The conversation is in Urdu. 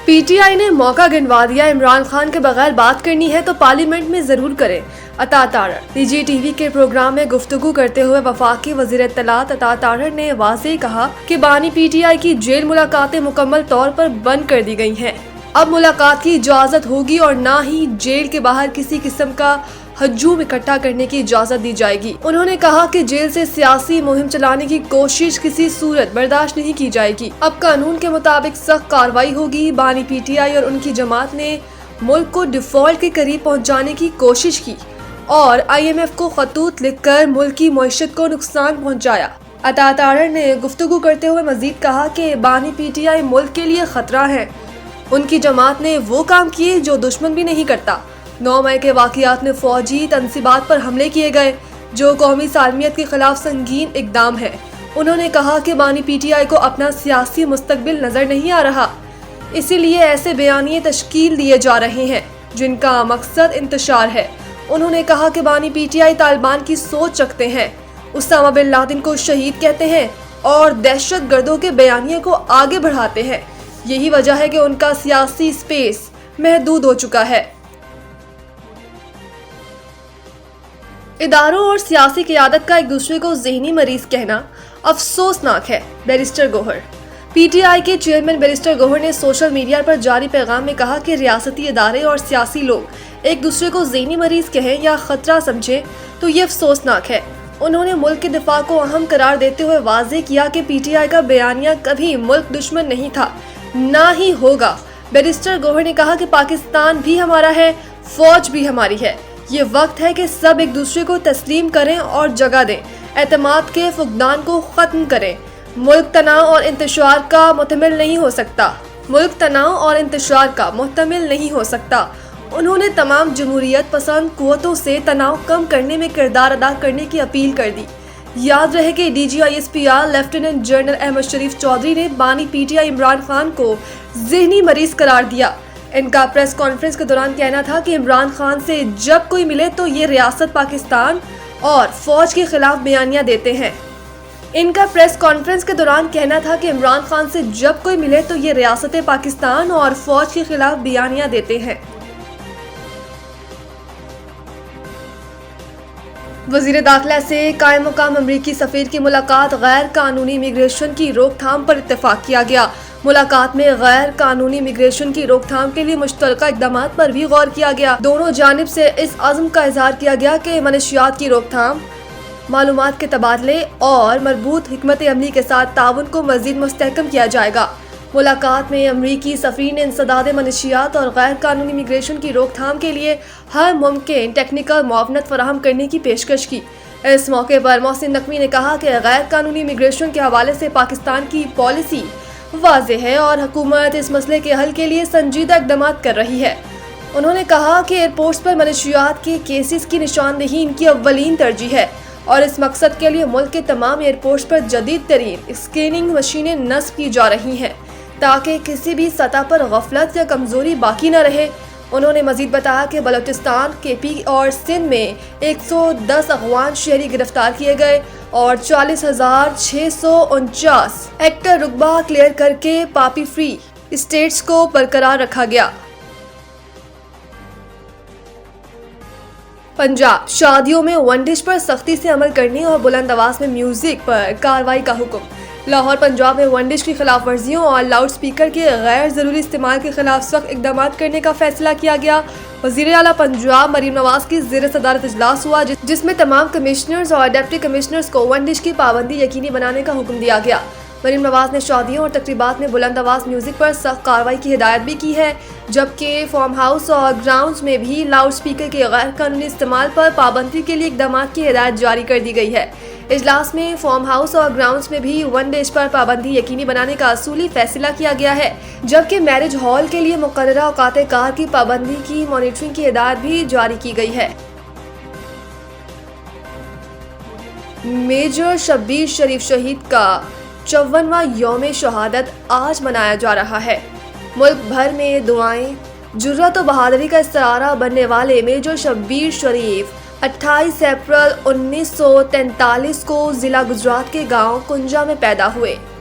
پی ٹی آئی نے موقع گنوا دیا، عمران خان کے بغیر بات کرنی ہے تو پارلیمنٹ میں ضرور کریں۔ عطا طاہر نجی ٹی وی کے پروگرام میں گفتگو کرتے ہوئے وفاقی وزیر اطلاعات عطا طاہر نے واضح کہا کہ بانی پی ٹی آئی کی جیل ملاقاتیں مکمل طور پر بند کر دی گئی ہیں۔ اب ملاقات کی اجازت ہوگی اور نہ ہی جیل کے باہر کسی قسم کا ہجوم اکٹھا کرنے کی اجازت دی جائے گی۔ انہوں نے کہا کہ جیل سے سیاسی مہم چلانے کی کوشش کسی صورت برداشت نہیں کی جائے گی۔ اب قانون کے مطابق سخت کارروائی ہوگی۔ بانی پی ٹی آئی اور ان کی جماعت نے ملک کو ڈیفالٹ کے قریب پہنچانے کی کوشش کی اور آئی ایم ایف کو خطوط لکھ کر ملک کی معیشت کو نقصان پہنچایا۔ عطا طاہر نے گفتگو کرتے ہوئے مزید کہا کہ بانی پی ٹی آئی ملک کے لیے خطرہ ہے۔ ان کی جماعت نے وہ کام کیے جو دشمن بھی نہیں کرتا۔ 9 مئی کے واقعات میں فوجی تنصیبات پر حملے کیے گئے جو قومی سالمیت کے خلاف سنگین اقدام ہے۔ انہوں نے کہا کہ بانی پی ٹی آئی کو اپنا سیاسی مستقبل نظر نہیں آ رہا، اسی لیے ایسے بیانیے تشکیل دیے جا رہے ہیں جن کا مقصد انتشار ہے۔ انہوں نے کہا کہ بانی پی ٹی آئی طالبان کی سوچ رکھتے ہیں، اسامہ بن لادن کو شہید کہتے ہیں اور دہشت گردوں کے بیانیے کو آگے بڑھاتے ہیں۔ یہی وجہ ہے کہ ان کا سیاسی سپیس محدود ہو چکا ہے۔ اداروں اور سیاسی قیادت کا ایک دوسرے کو ذہنی مریض کہنا افسوسناک ہے: بیرسٹر گوہر۔ پی ٹی آئی کے چیئرمین بیرسٹر گوہر نے سوشل میڈیا پر جاری پیغام میں کہا کہ ریاستی ادارے اور سیاسی لوگ ایک دوسرے کو ذہنی مریض کہیں یا خطرہ سمجھیں تو یہ افسوسناک ہے۔ انہوں نے ملک کے دفاع کو اہم قرار دیتے ہوئے واضح کیا کہ پی ٹی آئی کا بیانیہ کبھی ملک دشمن نہیں تھا، نہ ہی ہوگا۔ بیرسٹر گوہر نے کہا کہ پاکستان بھی ہمارا ہے، فوج بھی ہماری ہے۔ یہ وقت ہے کہ سب ایک دوسرے کو تسلیم کریں اور جگہ دیں، اعتماد کے فقدان کو ختم کریں۔ ملک تناؤ اور انتشار کا محتمل نہیں ہو سکتا۔ ملک تناؤ اور انتشار کا محتمل نہیں ہو سکتا۔ انہوں نے تمام جمہوریت پسند قوتوں سے تناؤ کم کرنے میں کردار ادا کرنے کی اپیل کر دی۔ یاد رہے کہ D G I S P R lieutenant general Ahmad Sharif Chaudhry نے بانی P T I Imran Khan کو ذہنی مریض قرار دیا۔ ان کا پریس کانفرنس کے دوران کہنا تھا کہ عمران خان سے جب کوئی ملے تو یہ ریاست پاکستان اور فوج کے خلاف بیانیہ دیتے ہیں۔ ان کا پریس کانفرنس کے دوران کہنا تھا کہ عمران خان سے جب کوئی ملے تو یہ ریاست پاکستان اور فوج کے خلاف بیانیہ دیتے ہیں۔ وزیر داخلہ سے قائم مقام امریکی سفیر کی ملاقات، غیر قانونی امیگریشن کی روک تھام پر اتفاق کیا گیا۔ ملاقات میں غیر قانونی امیگریشن کی روک تھام کے لیے مشترکہ اقدامات پر بھی غور کیا گیا۔ دونوں جانب سے اس عزم کا اظہار کیا گیا کہ منشیات کی روک تھام، معلومات کے تبادلے اور مربوط حکمت عملی کے ساتھ تعاون کو مزید مستحکم کیا جائے گا۔ ملاقات میں امریکی سفیر نے انسداد منشیات اور غیر قانونی امیگریشن کی روک تھام کے لیے ہر ممکن ٹیکنیکل معاونت فراہم کرنے کی پیشکش کی۔ اس موقع پر محسن نقوی نے کہا کہ غیر قانونی امیگریشن کے حوالے سے پاکستان کی پالیسی واضح ہے اور حکومت اس مسئلے کے حل کے لیے سنجیدہ اقدامات کر رہی ہے۔ انہوں نے کہا کہ ایئرپورٹس پر منشیات کے کیسز کی نشاندہی ان کی اولین ترجیح ہے اور اس مقصد کے لیے ملک کے تمام ایئرپورٹس پر جدید ترین اسکیننگ مشینیں نصب کی جا رہی ہیں تاکہ کسی بھی سطح پر غفلت یا کمزوری باقی نہ رہے۔ انہوں نے مزید بتایا کہ بلوچستان، کے پی اور سندھ میں 110 افغان شہری گرفتار کیے گئے اور 40,649 ہیکٹر رقبہ کلیئر کر کے پاپی فری اسٹیٹس کو برقرار رکھا گیا۔ پنجاب، شادیوں میں ون ڈش پر سختی سے عمل کرنے اور بلند آواز میں میوزک پر کارروائی کا حکم۔ لاہور، پنجاب میں ون ڈش کی خلاف ورزیوں اور لاؤڈ سپیکر کے غیر ضروری استعمال کے خلاف سخت اقدامات کرنے کا فیصلہ کیا گیا۔ وزیر اعلیٰ پنجاب مریم نواز کی زیر صدارت اجلاس ہوا جس میں تمام کمشنرز اور ڈپٹی کمشنرز کو ون ڈش کی پابندی یقینی بنانے کا حکم دیا گیا۔ مریم نواز نے شادیوں اور تقریبات میں بلند آواز میوزک پر سخت کارروائی کی ہدایت بھی کی ہے، جبکہ فارم ہاؤس اور گراؤنڈز میں بھی لاؤڈ سپیکر کے غیر قانونی استعمال پر پابندی کے لیے اقدامات کی ہدایت جاری کر دی گئی ہے۔ اجلاس میں فارم ہاؤس اور گراؤنڈز میں بھی ون ڈش پر پابندی یقینی بنانے کا اصولی فیصلہ کیا گیا ہے، جبکہ میرج ہال کے لیے مقررہ اوقات کار کی پابندی کی مانیٹرنگ کی ہدایت بھی جاری کی گئی ہے۔ میجر شبیر شریف شہید کا 54واں یوم شہادت آج منایا جا رہا ہے۔ ملک بھر میں دعائیں۔ جرأت و بہادری کا استعارہ بننے والے میجر شبیر شریف 28 اپریل 1943 کو ضلع گجرات کے گاؤں کنجا میں پیدا ہوئے۔